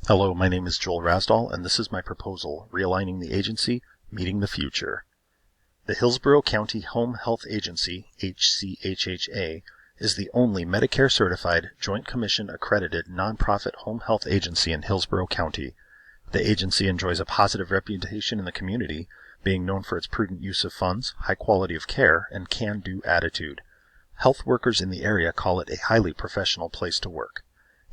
Hello, my name is Joel Rasdall, and this is my proposal, Realigning the Agency, Meeting the Future. The Hillsborough County Home Health Agency, HCHHA, is the only Medicare-certified, Joint Commission-accredited nonprofit home health agency in Hillsborough County. The agency enjoys a positive reputation in the community, being known for its prudent use of funds, high quality of care, and can-do attitude. Health workers in the area call it a highly professional place to work.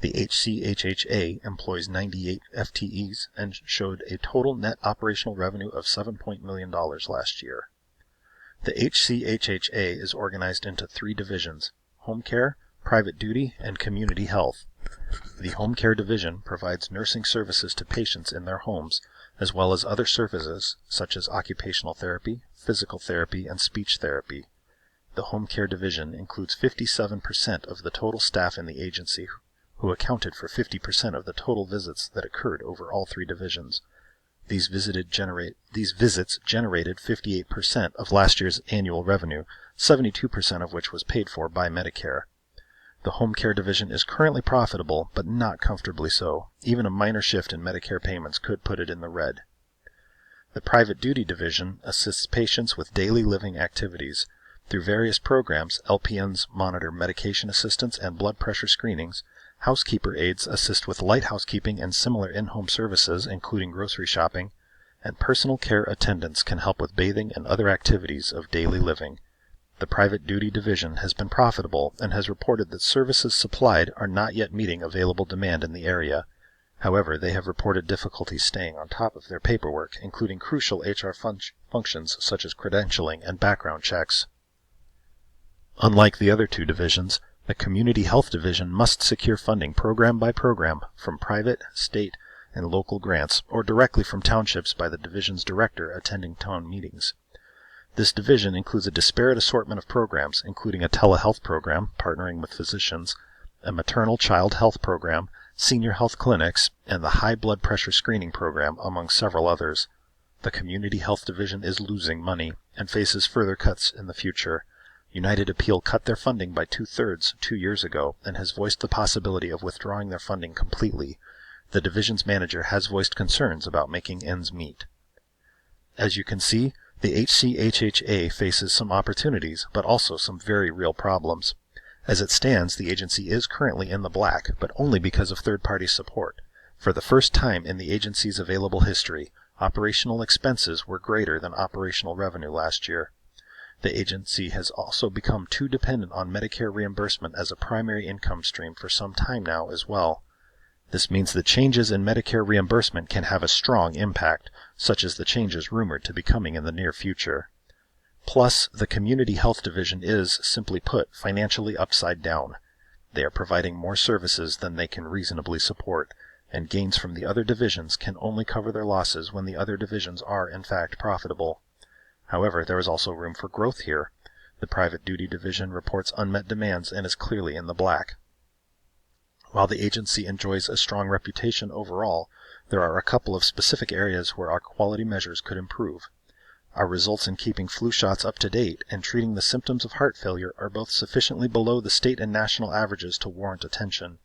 The HCHHA employs 98 FTEs and showed a total net operational revenue of $7 million last year. The HCHHA is organized into 3 divisions: home care, private duty, and community health. The home care division provides nursing services to patients in their homes, as well as other services such as occupational therapy, physical therapy, and speech therapy. The home care division includes 57% of the total staff in the agency, who accounted for 50% of the total visits that occurred over all 3 divisions. These visits generated 58% of last year's annual revenue, 72% of which was paid for by Medicare. The home care division is currently profitable, but not comfortably so. Even a minor shift in Medicare payments could put it in the red. The private duty division assists patients with daily living activities. Through various programs, LPNs monitor medication assistance and blood pressure screenings. Housekeeper aides assist with light housekeeping and similar in-home services, including grocery shopping, and personal care attendants can help with bathing and other activities of daily living. The private duty division has been profitable and has reported that services supplied are not yet meeting available demand in the area. However, they have reported difficulties staying on top of their paperwork, including crucial HR functions such as credentialing and background checks. Unlike the other 2 divisions, the Community Health Division must secure funding program by program from private, state, and local grants, or directly from townships by the division's director attending town meetings. This division includes a disparate assortment of programs, including a telehealth program, partnering with physicians, a maternal child health program, senior health clinics, and the high blood pressure screening program, among several others. The Community Health Division is losing money and faces further cuts in the future. United Appeal cut their funding by 2/3 2 years ago and has voiced the possibility of withdrawing their funding completely. The division's manager has voiced concerns about making ends meet. As you can see, the HCHHA faces some opportunities, but also some very real problems. As it stands, the agency is currently in the black, but only because of third-party support. For the first time in the agency's available history, operational expenses were greater than operational revenue last year. The agency has also become too dependent on Medicare reimbursement as a primary income stream for some time now as well. This means that changes in Medicare reimbursement can have a strong impact, such as the changes rumored to be coming in the near future. Plus, the Community Health Division is, simply put, financially upside down. They are providing more services than they can reasonably support, and gains from the other divisions can only cover their losses when the other divisions are in fact profitable. However, there is also room for growth here. The private duty division reports unmet demands and is clearly in the black. While the agency enjoys a strong reputation overall, there are a couple of specific areas where our quality measures could improve. Our results in keeping flu shots up to date and treating the symptoms of heart failure are both sufficiently below the state and national averages to warrant attention.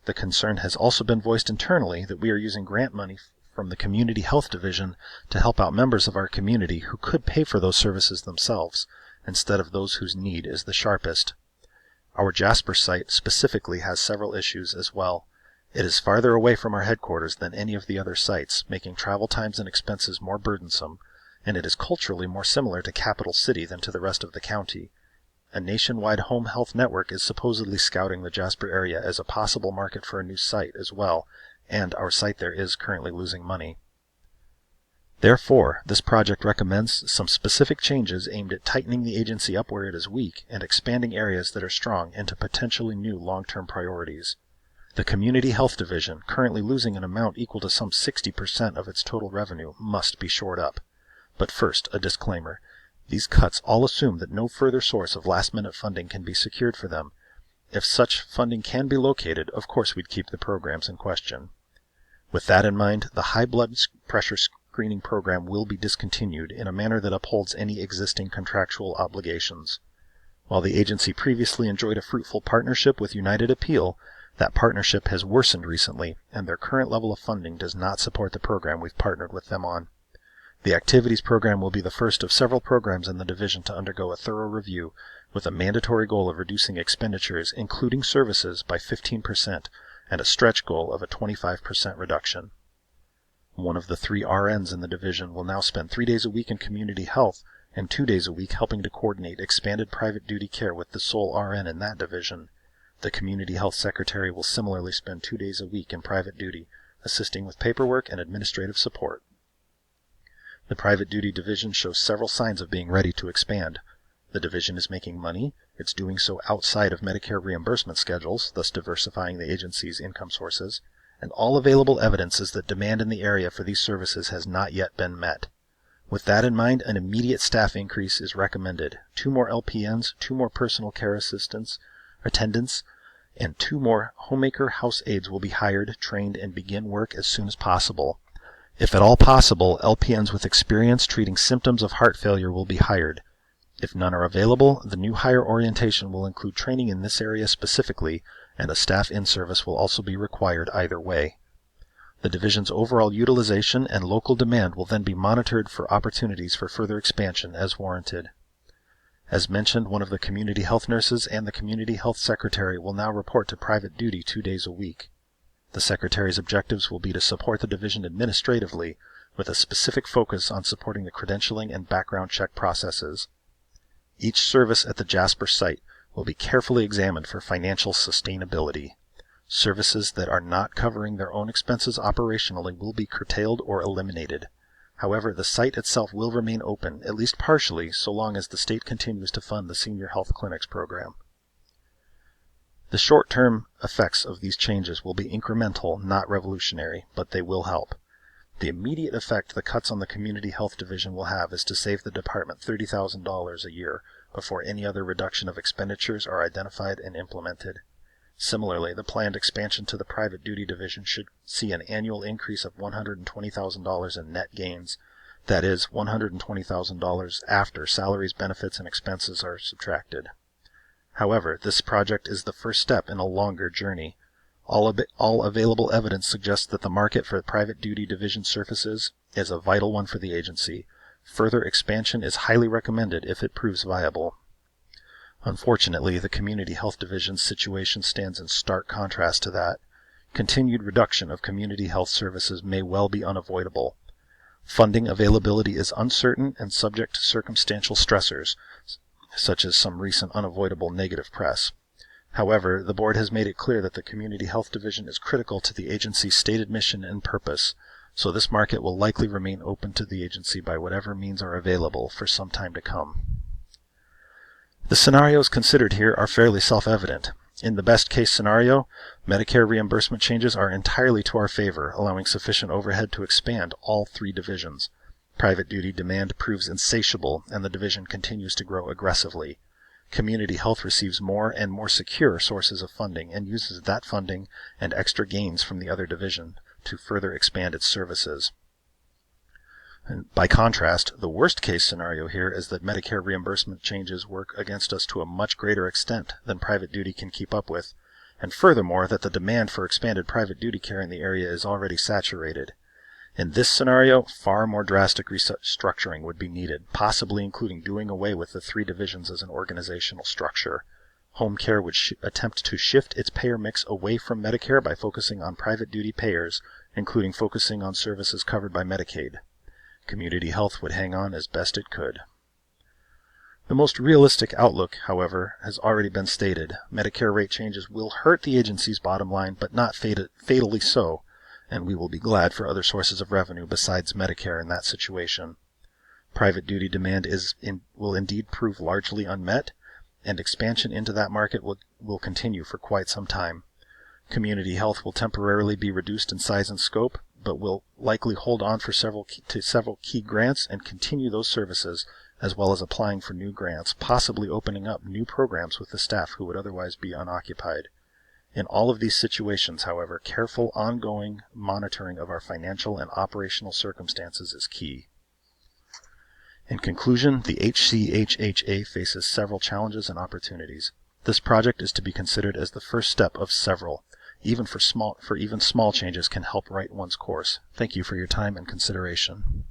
The concern has also been voiced internally that we are using grant money from the Community Health Division to help out members of our community who could pay for those services themselves, instead of those whose need is the sharpest. Our Jasper site specifically has several issues as well. It is farther away from our headquarters than any of the other sites, making travel times and expenses more burdensome, and it is culturally more similar to Capital City than to the rest of the county. A nationwide home health network is supposedly scouting the Jasper area as a possible market for a new site as well, and our site there is currently losing money. Therefore, this project recommends some specific changes aimed at tightening the agency up where it is weak and expanding areas that are strong into potentially new long-term priorities. The Community Health Division, currently losing an amount equal to some 60% of its total revenue, must be shored up. But first, a disclaimer. These cuts all assume that no further source of last-minute funding can be secured for them. If such funding can be located, of course we'd keep the programs in question. With that in mind, the high blood pressure screening program will be discontinued in a manner that upholds any existing contractual obligations. While the agency previously enjoyed a fruitful partnership with United Appeal, That partnership has worsened recently, and their current level of funding does not support the program we've partnered with them on. The Activities Program will be the first of several programs in the division to undergo a thorough review with a mandatory goal of reducing expenditures, including services, by 15% and a stretch goal of a 25% reduction. One of the 3 RNs in the division will now spend 3 days a week in community health and 2 days a week helping to coordinate expanded private duty care with the sole RN in that division. The community health secretary will similarly spend 2 days a week in private duty, assisting with paperwork and administrative support. The private duty division shows several signs of being ready to expand. The division is making money. It's doing so outside of Medicare reimbursement schedules, thus diversifying the agency's income sources, and all available evidence is that demand in the area for these services has not yet been met. With that in mind, an immediate staff increase is recommended. 2 more LPNs, 2 more personal care attendants, and 2 more homemaker house aides will be hired, trained, and begin work as soon as possible. If at all possible, LPNs with experience treating symptoms of heart failure will be hired. If none are available, the new hire orientation will include training in this area specifically, and a staff in-service will also be required either way. The division's overall utilization and local demand will then be monitored for opportunities for further expansion as warranted. As mentioned, one of the community health nurses and the community health secretary will now report to private duty 2 days a week. The secretary's objectives will be to support the division administratively, with a specific focus on supporting the credentialing and background check processes. Each service at the Jasper site will be carefully examined for financial sustainability. Services that are not covering their own expenses operationally will be curtailed or eliminated. However, the site itself will remain open, at least partially, so long as the state continues to fund the Senior Health Clinics program. The short-term effects of these changes will be incremental, not revolutionary, but they will help. The immediate effect the cuts on the Community Health Division will have is to save the department $30,000 a year before any other reduction of expenditures are identified and implemented. Similarly, the planned expansion to the Private Duty Division should see an annual increase of $120,000 in net gains, that is, $120,000 after salaries, benefits, and expenses are subtracted. However, this project is the first step in a longer journey. All available evidence suggests that the market for private duty division services is a vital one for the agency. Further expansion is highly recommended if it proves viable. Unfortunately, the Community Health Division's situation stands in stark contrast to that. Continued reduction of community health services may well be unavoidable. Funding availability is uncertain and subject to circumstantial stressors, such as some recent unavoidable negative press. However, the board has made it clear that the Community Health Division is critical to the agency's stated mission and purpose, so this market will likely remain open to the agency by whatever means are available for some time to come. The scenarios considered here are fairly self-evident. In the best-case scenario, Medicare reimbursement changes are entirely to our favor, allowing sufficient overhead to expand all 3 divisions. Private duty demand proves insatiable, and the division continues to grow aggressively. Community health receives more and more secure sources of funding and uses that funding and extra gains from the other division to further expand its services. And by contrast, the worst-case scenario here is that Medicare reimbursement changes work against us to a much greater extent than private duty can keep up with, and furthermore that the demand for expanded private duty care in the area is already saturated. In this scenario, far more drastic restructuring would be needed, possibly including doing away with the 3 divisions as an organizational structure. Home care would attempt to shift its payer mix away from Medicare by focusing on private duty payers, including focusing on services covered by Medicaid. Community health would hang on as best it could. The most realistic outlook, however, has already been stated. Medicare rate changes will hurt the agency's bottom line, but not fatally so, and we will be glad for other sources of revenue besides Medicare in that situation. Private duty demand will indeed prove largely unmet, and expansion into that market will continue for quite some time. Community health will temporarily be reduced in size and scope, but will likely hold on for several key grants and continue those services, as well as applying for new grants, possibly opening up new programs with the staff who would otherwise be unoccupied. In all of these situations, however, careful ongoing monitoring of our financial and operational circumstances is key. In conclusion, the HCHHA faces several challenges and opportunities. This project is to be considered as the first step of several. Even small changes can help right one's course. Thank you for your time and consideration.